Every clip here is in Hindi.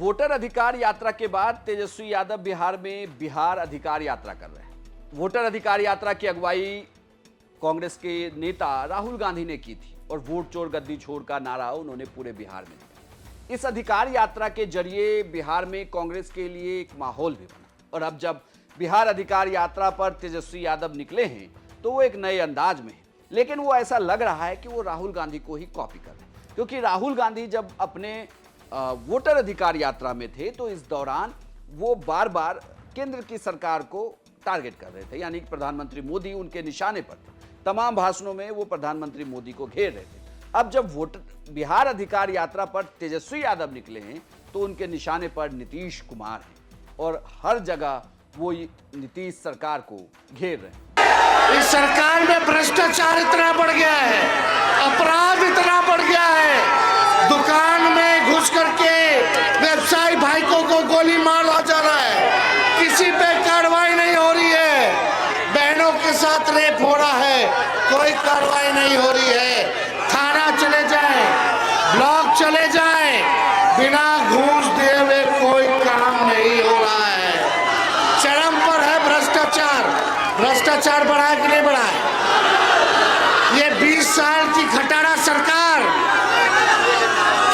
वोटर अधिकार यात्रा के बाद तेजस्वी यादव बिहार में बिहार अधिकार यात्रा कर रहे हैं। वोटर अधिकार यात्रा की अगुवाई कांग्रेस के नेता राहुल गांधी ने की थी और वोट चोर गद्दी छोड़ का नारा उन्होंने पूरे बिहार में दिया। इस अधिकार यात्रा के जरिए बिहार में कांग्रेस के लिए एक माहौल भी बना और अब जब बिहार अधिकार यात्रा पर तेजस्वी यादव निकले हैं तो वो एक नए अंदाज में है, लेकिन वो ऐसा लग रहा है कि वो राहुल गांधी को ही कॉपी कर रहे हैं, क्योंकि राहुल गांधी जब अपने वोटर अधिकार यात्रा में थे तो इस दौरान वो बार बार केंद्र की सरकार को टारगेट कर रहे थे, यानी कि प्रधानमंत्री मोदी उनके निशाने पर थे। तमाम भाषणों में वो प्रधानमंत्री मोदी को घेर रहे थे। अब जब वोटर बिहार अधिकार यात्रा पर तेजस्वी यादव निकले हैं तो उनके निशाने पर नीतीश कुमार हैं और हर जगह वो नीतीश सरकार को घेर रहे हैं। इस सरकार में भ्रष्टाचार इतना बढ़ गया है, अपराध इतना बढ़ गया है, दुकान में घुस करके व्यवसायी भाइयों को गोली मारा जा रहा है, किसी पे कार्रवाई नहीं हो रही है, बहनों के साथ रेप हो रहा है, कोई कार्रवाई नहीं हो रही है। थाना चले जाएं, ब्लॉक चले जाएं, बिना घूस दिए हुए कोई काम नहीं हो रहा है। चरम पर है भ्रष्टाचार। भ्रष्टाचार बढ़ा है कि नहीं बढ़ा है? ये 20 साल की खटारा सरकार,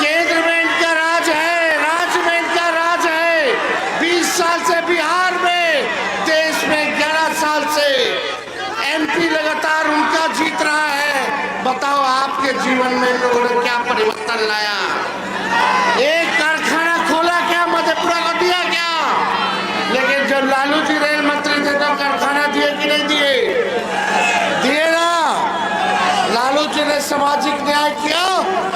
केंद्र में इनका राज है, राज्य में इनका राज है। 20 साल से बिहार में, देश में 11 साल से एमपी लगातार उनका जीत रहा है। बताओ आपके जीवन में लोगों ने क्या परिवर्तन लाया? एक कारखाना खोला क्या? मधेपुरा को दिया क्या? लेकिन जब लालू जी रेल मंत्री थे तो कारखाना दिए कि नहीं दिए? दिए ना। लालू जी ने सामाजिक न्याय किया,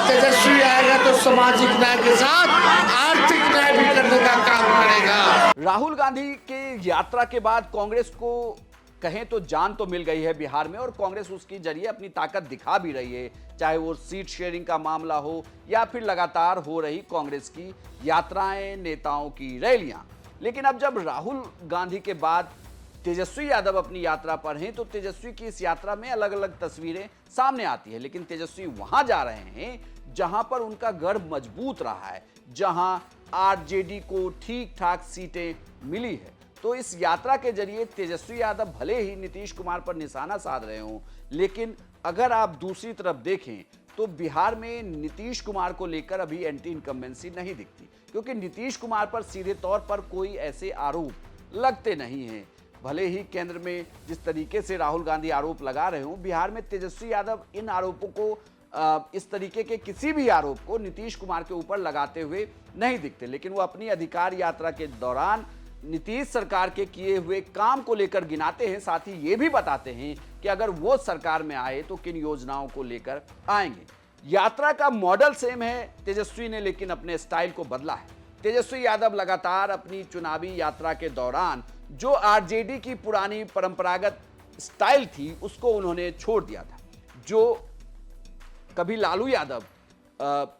तेजस्वी आएगा तो सामाजिक न्याय के साथ आर्थिक न्याय भी करने का काम करेगा। राहुल गांधी के यात्रा के बाद कांग्रेस को कहें तो जान तो मिल गई है बिहार में और कांग्रेस उसके जरिए अपनी ताकत दिखा भी रही है, चाहे वो सीट शेयरिंग का मामला हो या फिर लगातार हो रही कांग्रेस की यात्राएं, नेताओं की रैलियां। लेकिन अब जब राहुल गांधी के बाद तेजस्वी यादव अपनी यात्रा पर हैं तो तेजस्वी की इस यात्रा में अलग अलग तस्वीरें सामने आती है, लेकिन तेजस्वी वहां जा रहे हैं जहां पर उनका गढ़ मजबूत रहा है, जहां आरजेडी को ठीक ठाक सीटें मिली है। तो इस यात्रा के जरिए तेजस्वी यादव भले ही नीतीश कुमार पर निशाना साध रहे हों, लेकिन अगर आप दूसरी तरफ देखें तो बिहार में नीतीश कुमार को लेकर अभी एंटी इनकम्बेंसी नहीं दिखती, क्योंकि नीतीश कुमार पर सीधे तौर पर कोई ऐसे आरोप लगते नहीं हैं। भले ही केंद्र में जिस तरीके से राहुल गांधी आरोप लगा रहे हों, बिहार में तेजस्वी यादव इन आरोपों को इस तरीके के किसी भी आरोप को नीतीश कुमार के ऊपर लगाते हुए नहीं दिखते, लेकिन वो अपनी अधिकार यात्रा के दौरान नीतीश सरकार के किए हुए काम को लेकर गिनाते हैं, साथ ही ये भी बताते हैं कि अगर वो सरकार में आए तो किन योजनाओं को लेकर आएंगे। यात्रा का मॉडल सेम है तेजस्वी ने, लेकिन अपने स्टाइल को बदला है। तेजस्वी यादव लगातार अपनी चुनावी यात्रा के दौरान जो आरजेडी की पुरानी परंपरागत स्टाइल थी उसको उन्होंने छोड़ दिया था। जो कभी लालू यादव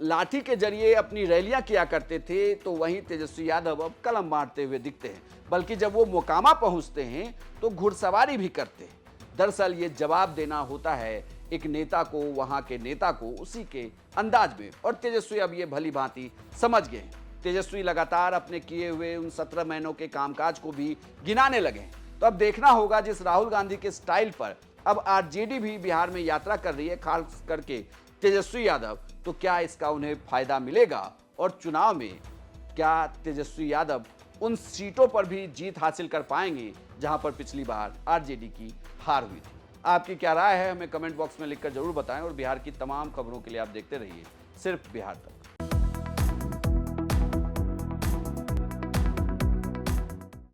लाठी के जरिए अपनी रैलियां किया करते थे, तो वहीं तेजस्वी यादव अब कलम बांटते हुए दिखते हैं, बल्कि जब वो मोकामा पहुंचते हैं तो घुड़सवारी भी करते हैं। दरअसल ये जवाब देना होता है एक नेता को, वहां के नेता को, उसी के अंदाज में, और तेजस्वी अब ये भली भांति समझ गए हैं। तेजस्वी लगातार अपने किए हुए उन 17 महीनों के कामकाज को भी गिनाने लगे हैं। तो अब देखना होगा जिस राहुल गांधी के स्टाइल पर अब आरजेडी भी बिहार में यात्रा कर रही है, खास करके तेजस्वी यादव, तो क्या इसका उन्हें फायदा मिलेगा और चुनाव में क्या तेजस्वी यादव उन सीटों पर भी जीत हासिल कर पाएंगे जहां पर पिछली बार आरजेडी की हार हुई थी। आपकी क्या राय है हमें कमेंट बॉक्स में लिखकर जरूर बताएं और बिहार की तमाम खबरों के लिए आप देखते रहिए सिर्फ बिहार तक।